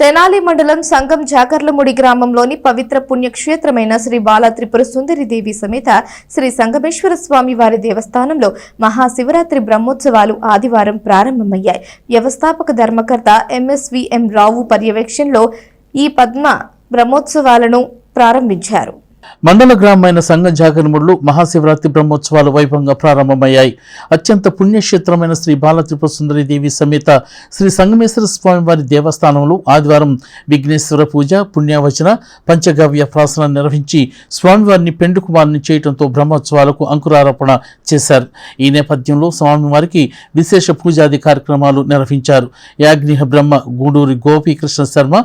తెనాలి మండలం సంగం జాగర్లముడి గ్రామంలోని పవిత్ర పుణ్యక్షేత్రమైన శ్రీ బాల త్రిపుర సుందరి దేవి సమేత శ్రీ సంగమేశ్వర స్వామి వారి దేవస్థానంలో మహాశివరాత్రి బ్రహ్మోత్సవాలు ఆదివారం ప్రారంభమయ్యాయి. వ్యవస్థాపక ధర్మకర్త ఎంఎస్విఎం రావు పర్యవేక్షణలో ఈ పద్మ బ్రహ్మోత్సవాలను ప్రారంభించారు. మండల గ్రామమైన సంగం జాగర్లముడిలో మహాశివరాత్రి బ్రహ్మోత్సవాలు వైభవంగా ప్రారంభమయ్యాయి. అత్యంత పుణ్యక్షేత్రమైన శ్రీ బాల త్రిపుర సుందరి దేవి సమేత శ్రీ సంగమేశ్వర స్వామి వారి దేవస్థానంలో ఆదివారం విఘ్నేశ్వర పూజ, పుణ్యావచన, పంచగవ్య ప్రాసన నిర్వహించి స్వామివారిని పెండు కుమారుని చేయడంతో బ్రహ్మోత్సవాలకు అంకురారోపణ చేశారు. ఈ నేపథ్యంలో స్వామివారికి విశేష పూజాది కార్యక్రమాలు నిర్వహించారు. యాజ్ఞిహ బ్రహ్మ గూడూరి గోపీకృష్ణ శర్మ,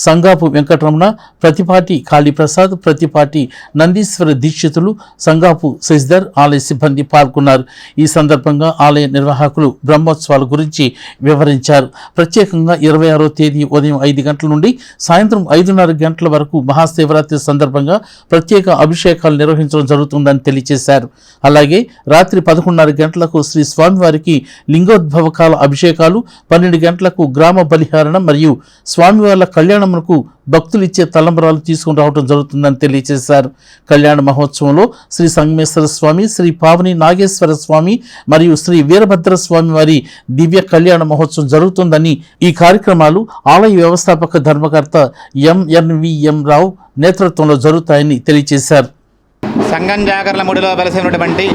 సంగాపు వెంకటరమణ, ప్రతిపాటి కాళీప్రసాద్, ప్రతిపాటి నందీశ్వర దీక్షితులు, సంగాపు శశిధర్ ఆలయ సిబ్బంది పాల్గొన్నారు. ఈ సందర్భంగా ఆలయ నిర్వాహకులు బ్రహ్మోత్సవాల గురించి వివరించారు. ప్రత్యేకంగా 26వ తేదీ ఉదయం 5 గంటల నుండి సాయంత్రం 5:30 గంటల వరకు మహాశివరాత్రి సందర్భంగా ప్రత్యేక అభిషేకాలు నిర్వహించడం జరుగుతుందని తెలియజేశారు. అలాగే రాత్రి 11:30 గంటలకు శ్రీ స్వామివారికి లింగోద్భవకాల అభిషేకాలు, 12 గంటలకు గ్రామ బలిహారణం మరియు స్వామివార్ల కళ్యాణమునకు భక్తులు ఇచ్చే తలంబరాలు తీసుకుని రావడం జరుగుతుందని తెలియజేశారు. కళ్యాణ మహోత్సవంలో శ్రీ సంగమేశ్వర స్వామి, శ్రీ పావని నాగేశ్వర స్వామి మరియు శ్రీ వీరభద్ర స్వామి వారి దివ్య కళ్యాణ మహోత్సవం జరుగుతుందని, ఈ కార్యక్రమాలు ఆలయ వ్యవస్థాపక ధర్మకర్త ఎంఎన్విఎం రావు నేతృత్వంలో జరుగుతాయని తెలియజేశారు. సంగం జాగర్లముడిలో వెలసినటువంటి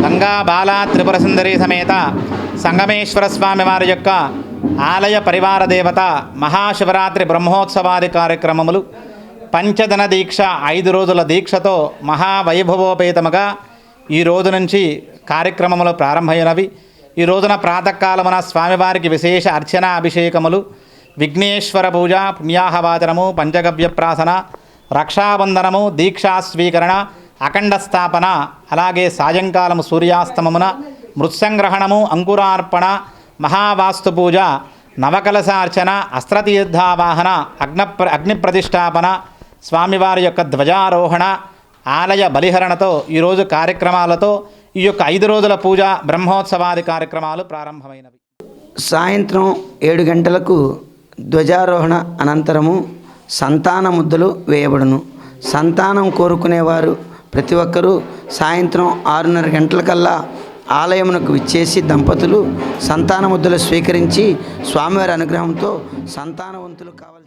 గంగా బాల త్రిపుర సుందరి సమేత సంగమేశ్వర స్వామి వారి యొక్క ఆలయ పరివార దేవత మహాశివరాత్రి బ్రహ్మోత్సవాది కార్యక్రమములు పంచదన దీక్ష 5 రోజుల దీక్షతో మహావైభవోపేతముగా ఈ రోజు నుంచి కార్యక్రమములు ప్రారంభమైనవి. ఈ రోజున ప్రాతకాలమున స్వామివారికి విశేష అర్చన, అభిషేకములు, విఘ్నేశ్వర పూజ, పుణ్యాహవాచనము, పంచగవ్య ప్రాసన, రక్షాబంధనము, దీక్షా స్వీకరణ, అఖండ స్థాపన, అలాగే సాయంకాలము సూర్యాస్తమమున మృత్సంగ్రహణము, అంకురార్పణ, మహావాస్తు పూజ, నవకలశార్చన, అస్త్రతీర్థావాహన, అగ్ని ప్రతిష్టాపన, స్వామివారి యొక్క ధ్వజారోహణ, ఆలయ బలిహరణతో ఈరోజు కార్యక్రమాలతో ఈ యొక్క 5 రోజుల పూజ బ్రహ్మోత్సవాది కార్యక్రమాలు ప్రారంభమైనవి. సాయంత్రం 7 గంటలకు ధ్వజారోహణ అనంతరము సంతాన ముద్దలు వేయబడును. సంతానం కోరుకునేవారు ప్రతి ఒక్కరూ సాయంత్రం 6:30 గంటలకల్లా ఆలయమునకు విచ్చేసి దంపతులు సంతాన ముద్దలు స్వీకరించి స్వామివారి అనుగ్రహంతో సంతానవంతులు కావాలి.